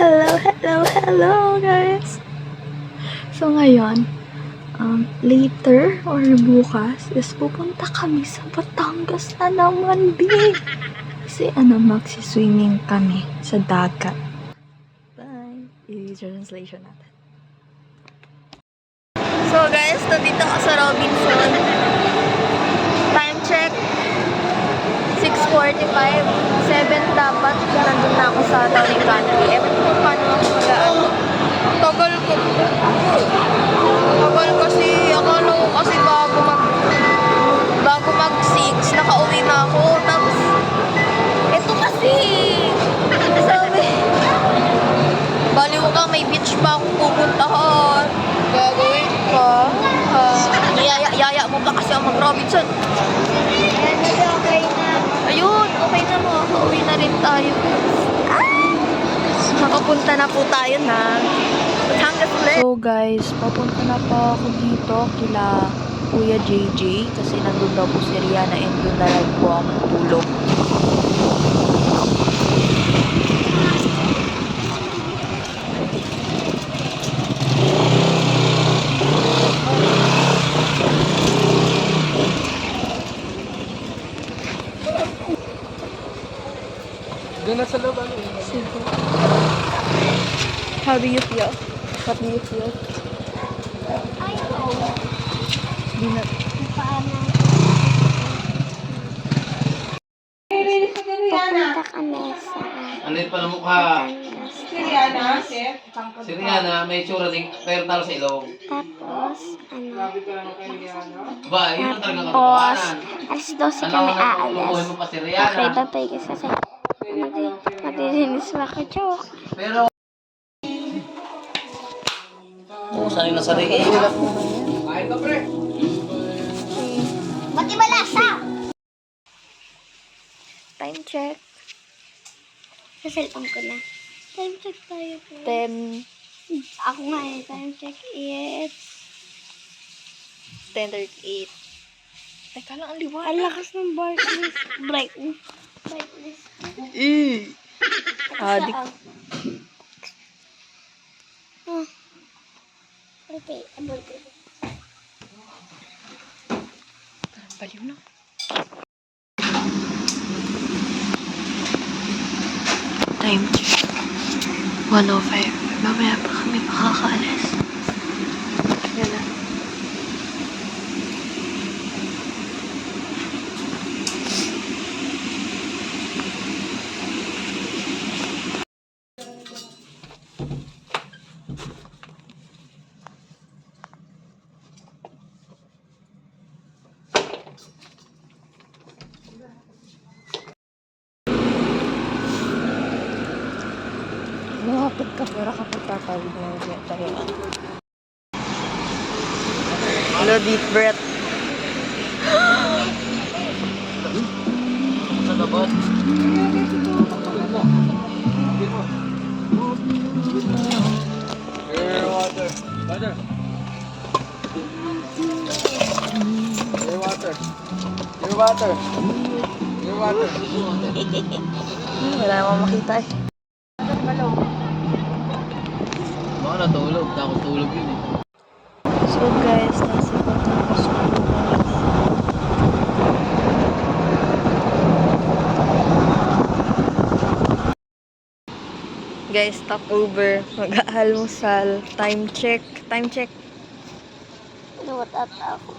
Hello guys! So ngayon, later or bukas is pupunta kami sa Batangas na naman, babe! Kasi magsiswimming kami sa dagat. Bye! I-translation natin. So guys, nandito ako sa Robinson. Time check, 6:45. 7 dapat. Nandun na ako sa Downing Country. Ewan ko kung paano ako mag-aano. Tagal kasi, akala ko kasi bago mag-6, nakauwi na ako. Tapos, eto kasi, sabi, baliw ka, may beach pa akong pupuntahan. Gagawin ka. Yaya mo pa kasi ang mag-Robinson. Ayun, okay na mo. Pauwi na rin tayo. Makapunta na po tayo na Batangas ulit. So guys, papunta na pa ako dito kila Kuya JJ kasi nandun daw po si Rihanna and doon na lang po ang tulog. Doon na sa loob ano? How do you feel? What do you feel? I know. Di na. Papunta kami sa Ano yun pala mukha? Batangas. Si Rihanna, may tsura din, pero talo sa ilong. Tapos, Ba, yun ang talagang tapos, katotohanan. alas 12 Ano kami ang lulukuhin aalis. mo pa si Okay, Rihanna? bye kasi matirinis mo ako, joke. Pero... Oo, sanay na sarili. Kain ka, pre. Ba't iba lasa? Time check. Sa cellphone ko na. Time check tayo po. 10. Ako nga time check. It's 10:38. Teka lang, ang liwanag. ang lakas ng brightness. Brightness. Adik. Okay, abot ko. Baliw na. Time check. 1:05. Mamaya pa kami makakaalis. Yan na. Lumapit ka para kapag tatawid na yung tahilan. Hello, deep breath. Sa gabot. Your water. Water. Your water. Your water. Your water. Wala namang makita eh. Baka natulog. Takot tulog yun eh. So guys, nasa Batangas na po kami. Guys, stop over. Mag-aalmusal. Time check. Time check. Luwat at ako.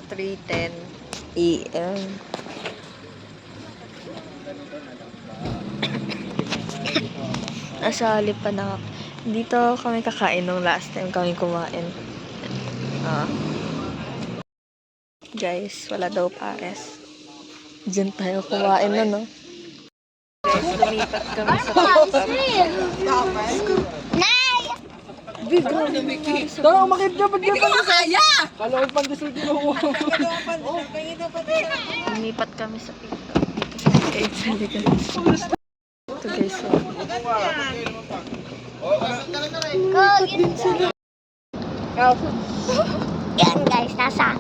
3:10 AM. Nasa halip pa na. Dito kami kakain nung last time kami kumain. Guys, wala daw pares. Diyan tayo kumain na, no? Lumipat kami sa TikTok. Nay! Tara, umakit ka. Ba't ka pa kaya? Kala ko pandesal kinuha. Lumipat kami sa TikTok. Dito sa Legal. Ito guys, so. Yan guys, nasa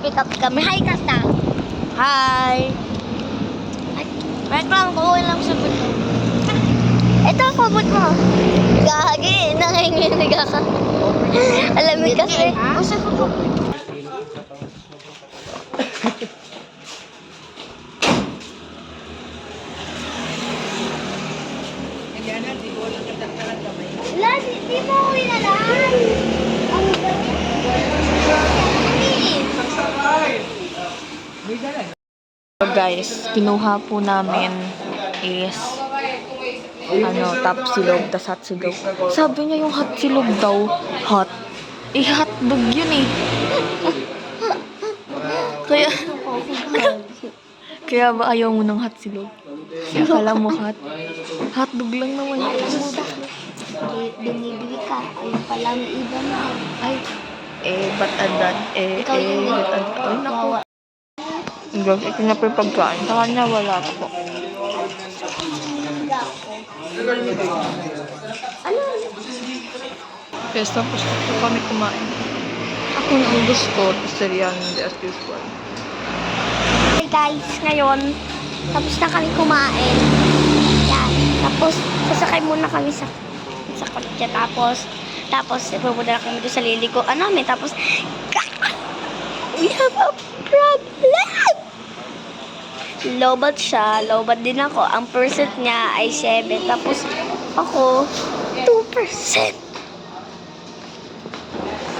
pick up kami. Hi, Kasta! Hi! Wait lang, kukuhin lang sa pick up. Nanginginig ako. Alamig kasi. Wala, di mo ko inalaan. Ang So guys, kinuha po namin is tapsilog, tas hotsilog. Sabi niya yung hotsilog daw, hot. Hotdog yun eh. Kaya ba ayaw mo ng hotsilog? Akala mo hot? Hotdog lang naman yun. Bumibili ka. Ayun pala may iba na. Ay, ba't adan? Ikaw yung ba't adan? Ay, naku. Guys, ito na po yung pagkain. Sa kanya wala po. Yes, tapos po kami kumain. Ako na gusto, tapos yan, hindi as usual. Hey guys, ngayon, tapos na kami kumain. Yan. Tapos, sasakay muna kami sa kotse. Tapos, pupunta na kami doon sa liliko. Namin. Tapos, we have a problem! Lobat siya. Lobat din ako. Ang percent niya ay 7. Tapos, ako, 2%.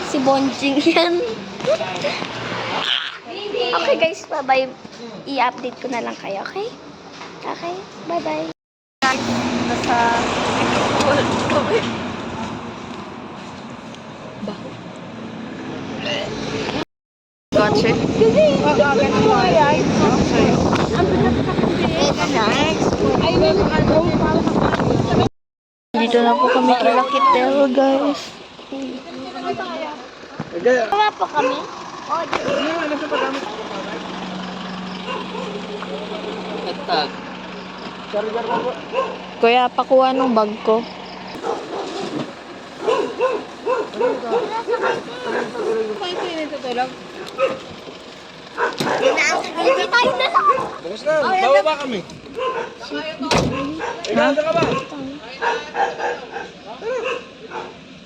Si Bonjing yan. Okay guys, bye-bye. I-update ko na lang kayo, okay? Okay, bye-bye. Nasa kami. Baho. Gotcha. Dito na po kami kila Kitel, guys. Wala po kami. Kuya, pakuha ng bag ko. Hindi tayo na lang. Bukas na, bababa kami. Nasa ka ba?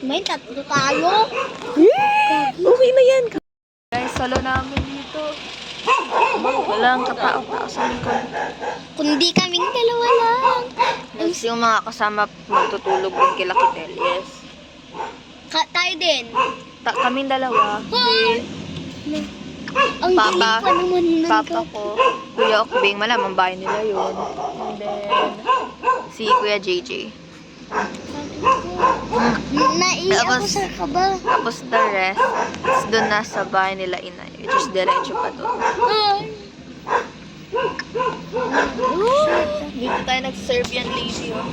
May tatlo tayo. Okay na yan. Guys, salo namin dito. Walang katao-tao sa likod. Kundi kaming dalawa lang. Tapos yung mga kasama magtutulog din kila Kitel. Yes. Tayo din. Kaming dalawa. Ang galing Papa, pa naman ng Papa ko, Kuya Okbing, malamang bahay nila yun. And then, si Kuya JJ. Naiyak ako Tapos- sa kaba. Tapos the rest, is doon na sa bahay nila inay. Which is diretso pa doon. Dito tayo nag-Serbian lady, oh.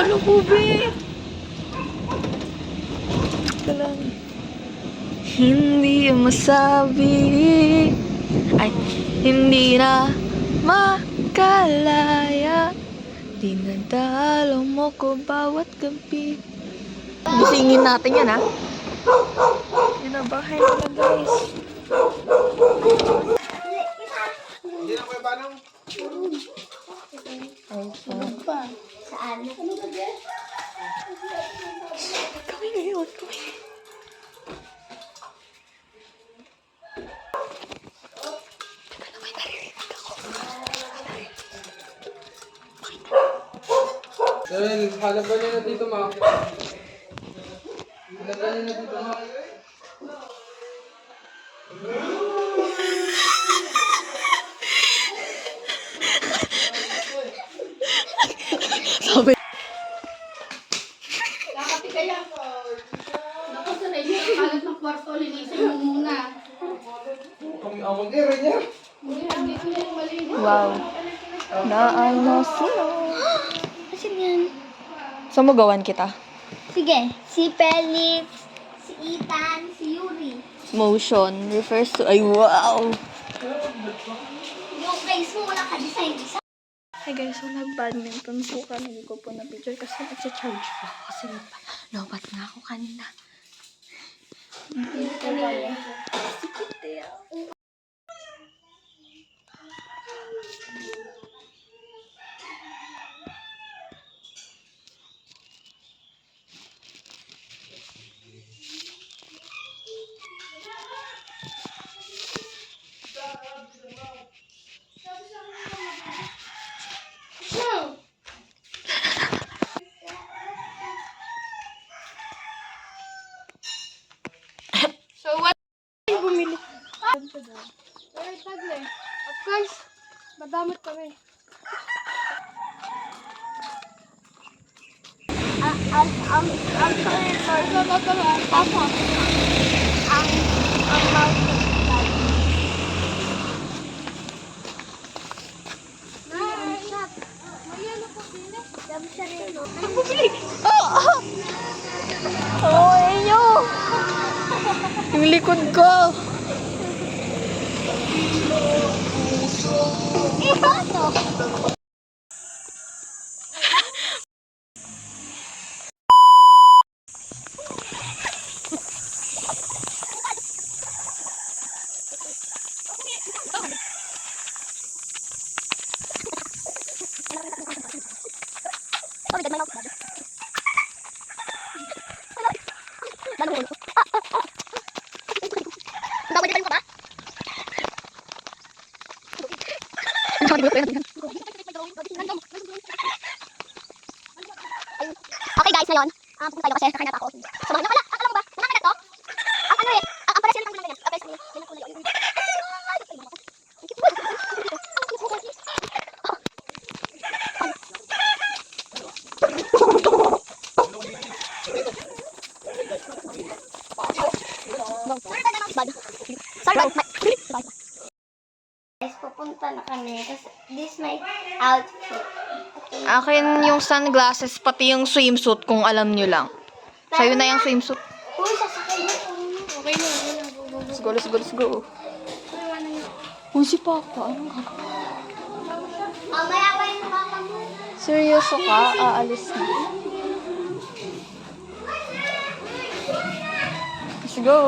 Lo, Kubi! Ito lang. Hindi masabi. Ay, hindi na makalaya. Dinadalo mo ko bawat gabi. Gisingin natin yan, ha? Binabahay nila, guys. Hindi na kayo banong? Saan? Kami ngayon, kami. Dahil, halaban niyo na dito, ma. Halaban niyo na dito, ma. Sabi. Ang mag-ira niya. Wow. Naano sila. Kasi yan. So, magawan kita. Sige. Si Felix, si Ethan, si Yuri. Motion refers to, ay wow! Yung face mo wala ka design. Hi guys, so nag-badminton po kami. Hindi ko po na-picture kasi nag-charge po ako. Kasi lobat nga ako kanina. Gagamit kami. Oh, inyo! Yung likod ko. Okay guys, ngayon, pupunta tayo kasi kakain na ako. So, bakit wala? Akala mo ba? Nakakagat to? Ang ano eh, ang parasya ng kulay. Ang parasya ng kulay. Sorry, guys, pupunta na kami. This is my outfit. Akin yung sunglasses, pati yung swimsuit kung alam nyo lang. Sa'yo na yung swimsuit. Uy, sasakay na. Okay na. Let's go, let's go, let's go. Uy, si Papa. Anong gagawin? Mamaya pa yung papa mo. Seryoso ka? Aalis na. Let's go.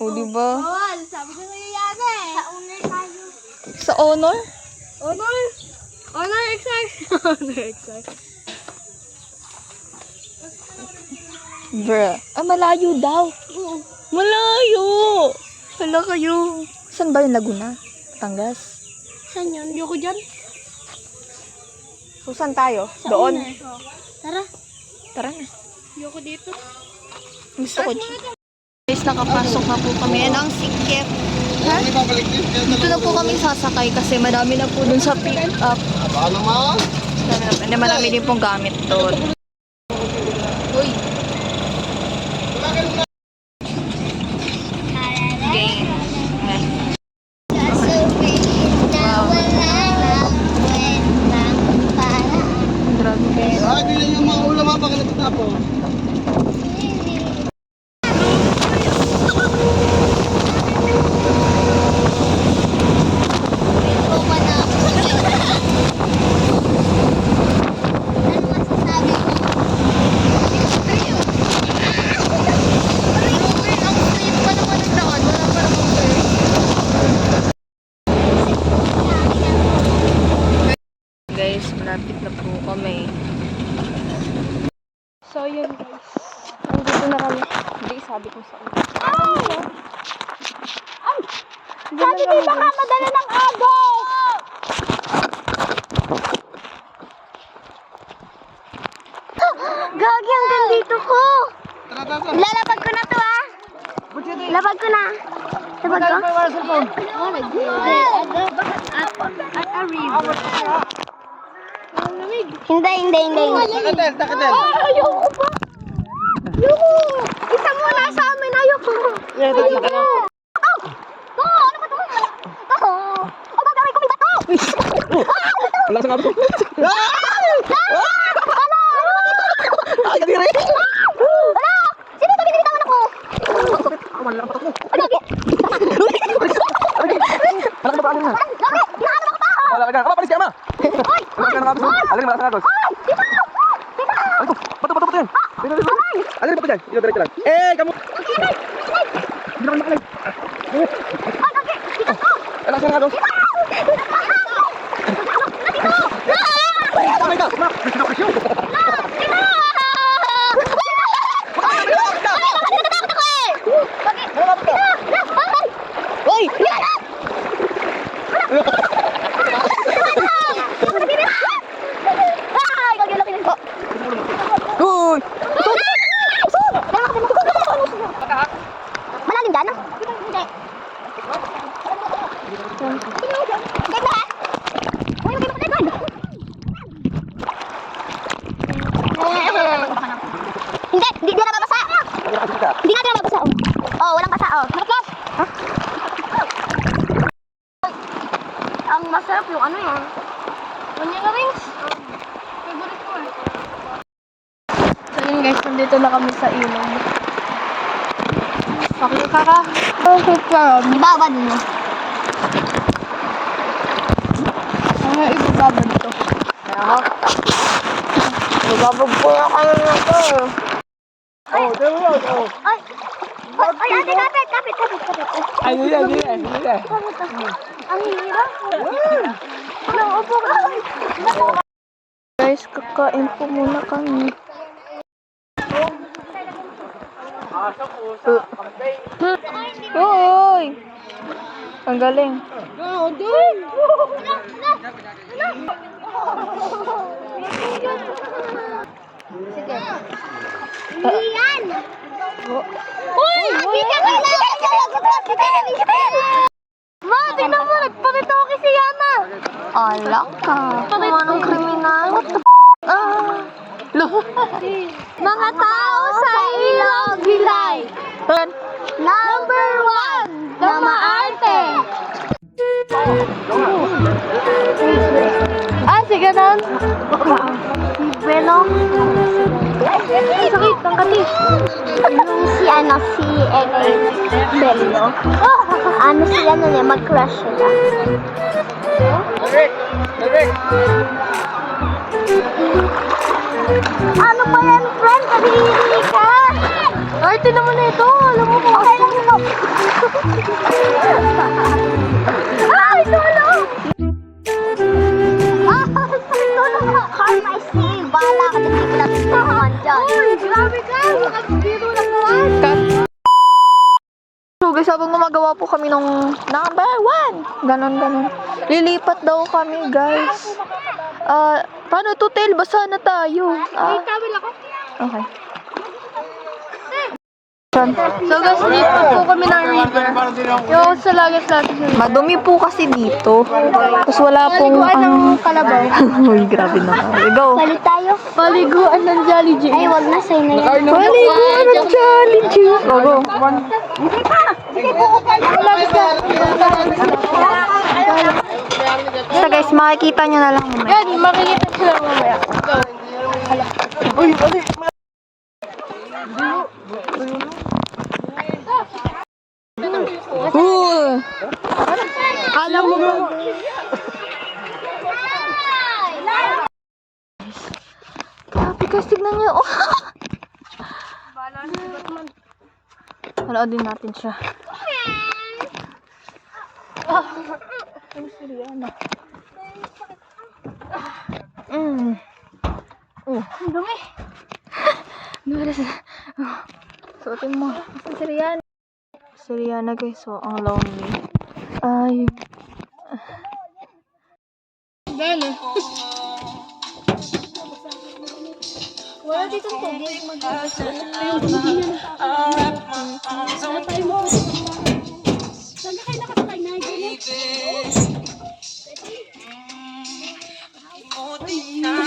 O, diba? Bawal, sabi ko sa'yo yan eh. Sa owner tayo. Sa honor? Honor exercise. Honor exercise. Bruh. Ah, malayo daw. Malayo! Hala kayo. Saan ba yung Laguna? Batangas? Saan yun? Ayoko dyan. So, saan tayo? Sa Doon? owner. Tara. Tara na. Ayoko dito. Gusto ko dyan. Guys, nakapasok na po kami. And ang sikip. Ha? Dito na po kami sasakay kasi marami na po dun sa pick up. Marami din pong gamit doon. Uy. Game. Grabe guys. Ah, hindi yung mga ulam ha pag nagtatapos. Guys, malapit na po kami. So, yun guys. Nandito na kami. Hindi, sabi ko sa ulo. Sabi di baka madala ng agos! Gagi, hanggang dito ko. Lalapag ko na to ah. Lapag ko na. Lapag ko? Hindi. Takatel. Ayoko pa. Ayoko. Isa muna sa amin. Ayoko. Ayoko. Ano ba ito? Ang gagawin ko, may bato! Wala sa kapo. Ay, kadiri! Wala! Sino ito binibitawan ako? Wala lang patok mo. Ano? Wala ka na paalim na. Lari! Hinahanap ako pa! Wala ka na. Palis ka ama. Hoy! Wala ka na kapos. Alin wala ka na kapos. Hoy! Dito! Dito! Ay ko. Bato yan. Dito. Alin bato dyan. Dito diretso lang. Kamu. Hindi na makalay. Oh, gagi! Dito ko! Wala ka na kapos. Kamay ka. Ma. Dito ka siyo. Hoy! drinks. Favorite ko eh. So yun guys, nandito na kami sa ilog. Okay, kaka. Okay, karon. Ibaba din mo. Ano ibababad to? Ibabag po na kami na to. Oh, there we go. Oh. Ay! Ay, ate, kapit. Ay, hindi. Ang hirap. Naupo ka. Guys, kakain po muna kami. Uy! Ang galing. Sige. Iyan! Uy! Bika ka na! Ma, tingnan mo! Nagpakitoke si Yana! Alak ka. Anong kriminal? What the Mga tao sa ilog gilay! Number 1 na maarte! Sige nun. Belong. Sakit, ang katis. Yung si Bello. Mag-crush sila. Ano ba yan, friend? Kadiri ka! Ay, tinan mo na ito. Alam mo kung Okay lang ito. Ay, tulong! Tulong ka! Karma is real. Bahala ka, hindi ko lang tulungan dyan. Uy, grabe ka! Makapagpiro lang naman. So guys, habang gumagawa po kami nung number 1. Ganon. Lilipat daw kami, guys. Paano to, Tel? Basa na tayo. Tawil ako. Okay. So guys, dito po kami ng river. Yung sa lagis natin. Madumi po kasi dito. Tapos wala pong kalabaw. Uy, grabe na. Go. Balik tayo. Paliguan ng Jolly G. Ay, wag na sa'yo na yan. Paliguan ng Jolly G. Go. So guys, makikita nyo na lang mamaya. Yan, makikita nyo lang mamaya. Alam mo ba? Grabe guys, tignan nyo. Oh. Panoodin natin siya. Ang Siriana. Ang dumi. Suotin mo. Ang Siriana. Siriana guys, so ang lonely. Ay. Gano? Wala dito tubig.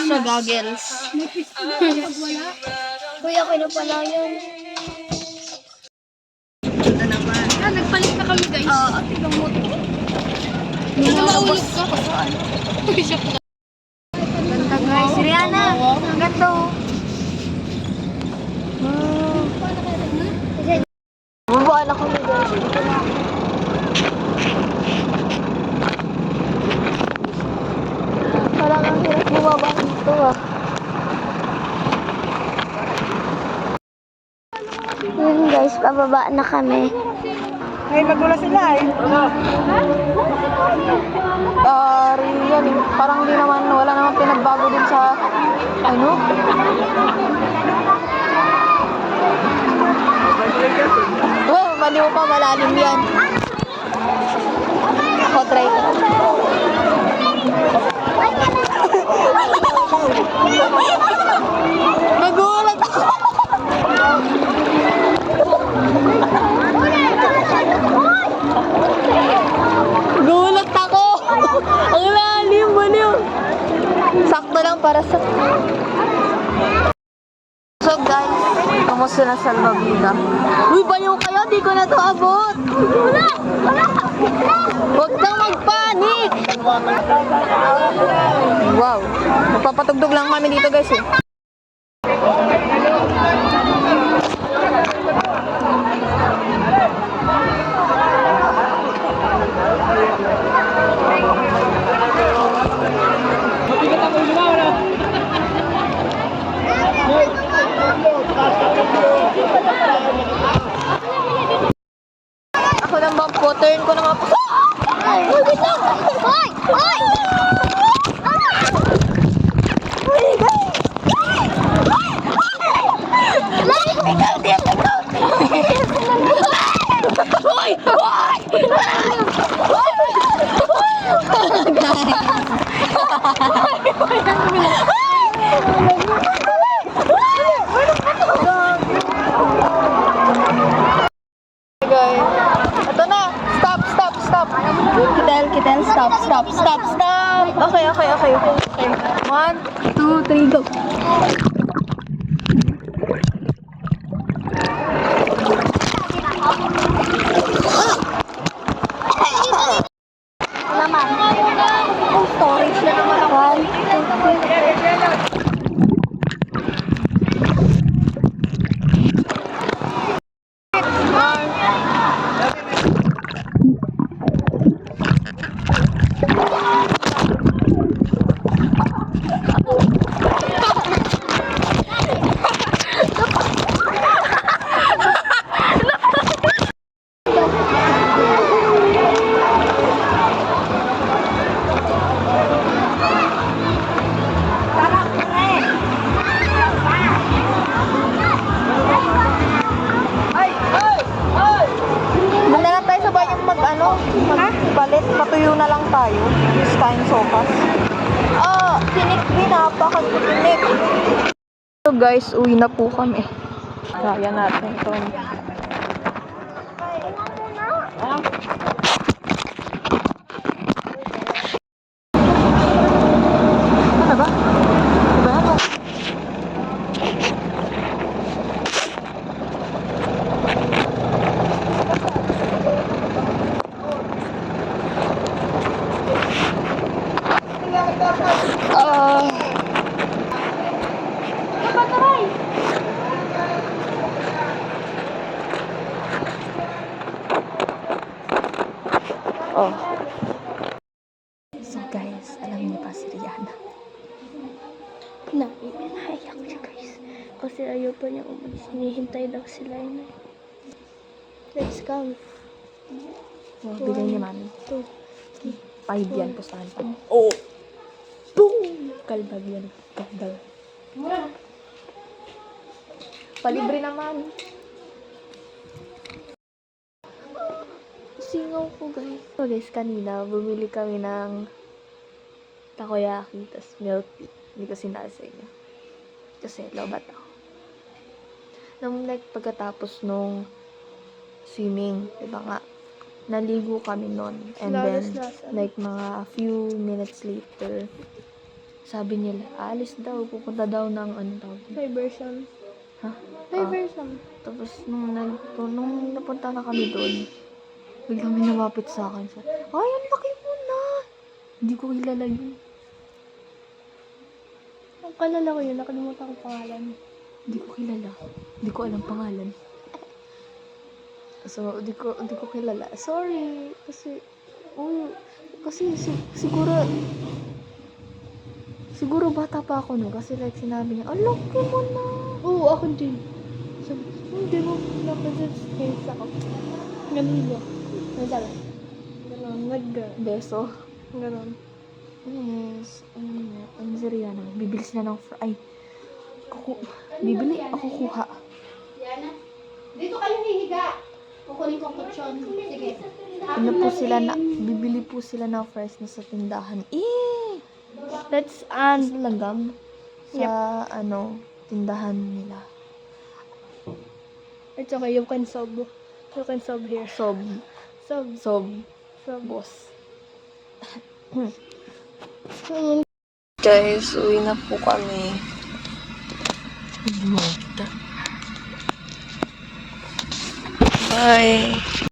Sa goggles. Kuya, ko na pala yun. Nagpalit na kami guys. Tignan mo to. Nakaulog ka pa saan? Ganda guys. Rihanna, ang ganda. Bubaan ako ni guys. Dito na. Parang ang hirap bumaba dito ah. Yun guys, pababa na kami. Ay, nagula sila eh. Yan eh. Parang di naman, wala naman pinagbago din sa, ano? Oh, maliw pa, malalim yan. Ako, try ko. Nagulat ako. Gulat ako. Ang lalim, baliw. Sakto lang para sa... So guys, kamusta na sa Salvavida? Uy, baliw kayo, di ko na to abot. Wala! Huwag kang magpanik! Wow. Magpapatugtog lang kami dito guys eh. Ako lang ba po? Turn ko naman po. Uy, wait lang! Hoy! Hoy! Hoy! Hoy! Guys. Ito na. Stop, stop, stop. Kitel, stop, stop, stop, stop. Okay. 1, 2, 3, go. Naman. Storage na naman ako. Doon na lang tayo sa bayan magbalit. Matuyo na lang tayo. This time sopas. Tinik din. Napakatinik. So guys, uwi na po kami. Kaya natin ito. Ano ba? Ano? Oh. So guys, alam niyo pa si Rihanna. Naiyak siya guys. Kasi ayaw pa niya umalis. Hinihintay lang sila yun. Let's come. Oh, bigay ni Mami. 2, 5 yan, pustahan pa. Oh! Boom! Kalbag yan. Kalbag. Palibre naman. Singaw ko guys. So guys, kanina bumili kami ng takoyaki, tas milk tea. Hindi ko sinabi sa inyo. Kasi lobat ako. Nung pagkatapos nung swimming, diba nga, naligo kami nun. And then, mga few minutes later, sabi nila, alis daw, pupunta daw ng tawag. Diversion. Ha? Diversion. Tapos, nung napunta na kami doon, biglang may lumapit sa akin. Ay, ang laki mo na! Hindi ko kilala yun. Ang kalala ko yun, nakalimutan ko pangalan. Hindi ko kilala. Hindi ko alam pangalan. So, hindi ko kilala. Sorry. Kasi, siguro bata pa ako no. Kasi like, sinabi niya, ang laki mo na! Oo, ako din. Sabi, hindi mo napasasays ako. Ganun ba? Ano sabi? Ganun, Beso. Ganun. Yes. Ano si Rihanna? Bibili sila ng bibili ako kuha. Yana, dito ka lang hihiga. Kukunin ko kutsyon. Sige. Bibili po sila ng fries na sa tindahan. Let's Sa langgam. Sa, tindahan nila. It's okay, you can sob. You can sob here. Sob. Boss. Guys, uwi na po kami. Bye.